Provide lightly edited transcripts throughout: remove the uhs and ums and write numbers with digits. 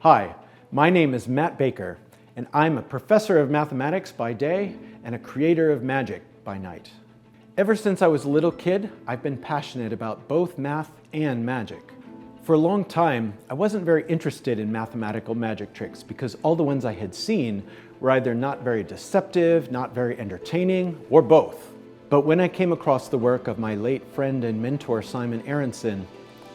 Hi, my name is Matt Baker, and I'm a professor of mathematics by day and a creator of magic by night. Ever since I was a little kid, I've been passionate about both math and magic. For a long time, I wasn't very interested in mathematical magic tricks because all the ones I had seen were either not very deceptive, not very entertaining, or both. But when I came across the work of my late friend and mentor Simon Aronson,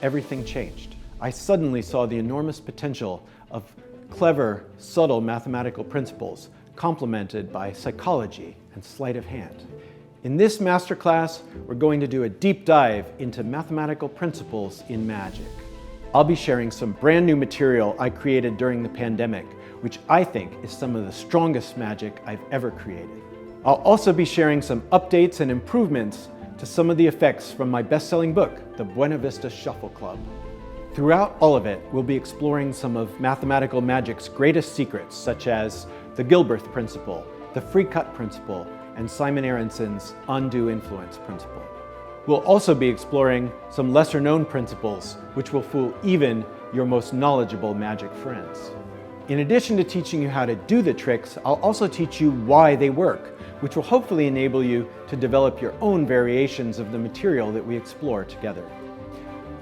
everything changed. I suddenly saw the enormous potential of clever, subtle mathematical principles complemented by psychology and sleight of hand. In this masterclass, we're going to do a deep dive into mathematical principles in magic. I'll be sharing some brand new material I created during the pandemic, which I think is some of the strongest magic I've ever created. I'll also be sharing some updates and improvements to some of the effects from my best-selling book, The Buena Vista Shuffle Club. Throughout all of it, we'll be exploring some of mathematical magic's greatest secrets, such as the GILBREATH principle, the free cut principle, and Simon Aronson's undue influence principle. We'll also be exploring some lesser-known principles, which will fool even your most knowledgeable magic friends. In addition to teaching you how to do the tricks, I'll also teach you why they work, which will hopefully enable you to develop your own variations of the material that we explore together.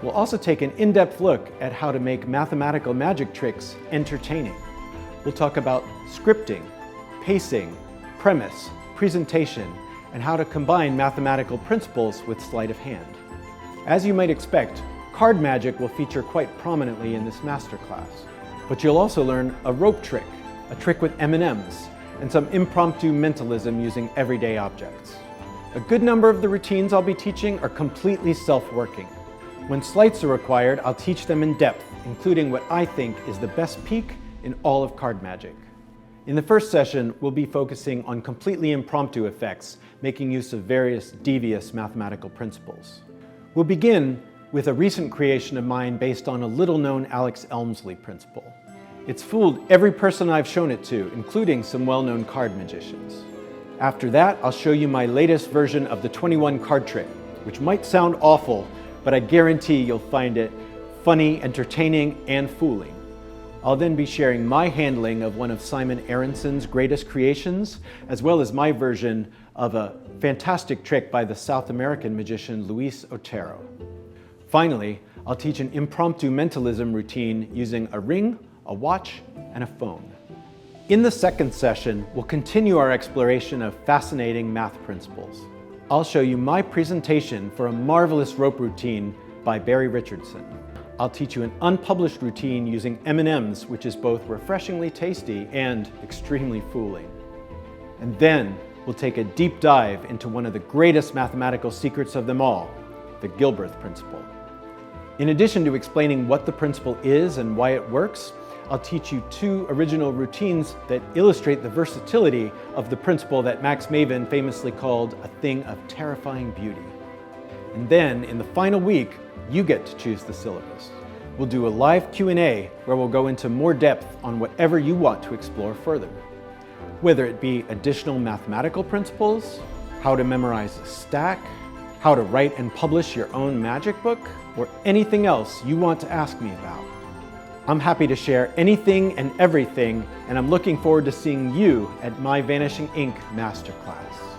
We'll also take an in-depth look at how to make mathematical magic tricks entertaining. We'll talk about scripting, pacing, premise, presentation, and how to combine mathematical principles with sleight of hand. As you might expect, card magic will feature quite prominently in this masterclass, but you'll also learn a rope trick, a trick with M&Ms, and some impromptu mentalism using everyday objects. A good number of the routines I'll be teaching are completely self-working. When sleights are required, I'll teach them in depth, including what I think is the best peek in all of card magic. In the first session, we'll be focusing on completely impromptu effects, making use of various devious mathematical principles. We'll begin with a recent creation of mine based on a little-known Alex Elmsley principle. It's fooled every person I've shown it to, including some well-known card magicians. After that, I'll show you my latest version of the 21 card trick, which might sound awful, but I guarantee you'll find it funny, entertaining, and fooling. I'll then be sharing my handling of one of Simon Aronson's greatest creations, as well as my version of a fantastic trick by the South American magician Luis Otero. Finally, I'll teach an impromptu mentalism routine using a ring, a watch, and a phone. In the second session, we'll continue our exploration of fascinating math principles. I'll show you my presentation for a marvelous rope routine by Barry Richardson. I'll teach you an unpublished routine using M&Ms, which is both refreshingly tasty and extremely fooling. And then we'll take a deep dive into one of the greatest mathematical secrets of them all, the GILBREATH principle. In addition to explaining what the principle is and why it works, I'll teach you two original routines that illustrate the versatility of the principle that Max Maven famously called a thing of terrifying beauty. And then, in the final week, you get to choose the syllabus. We'll do a live Q&A where we'll go into more depth on whatever you want to explore further. Whether it be additional mathematical principles, how to memorize a stack, how to write and publish your own magic book, or anything else you want to ask me about. I'm happy to share anything and everything, and I'm looking forward to seeing you at my Vanishing Ink Masterclass.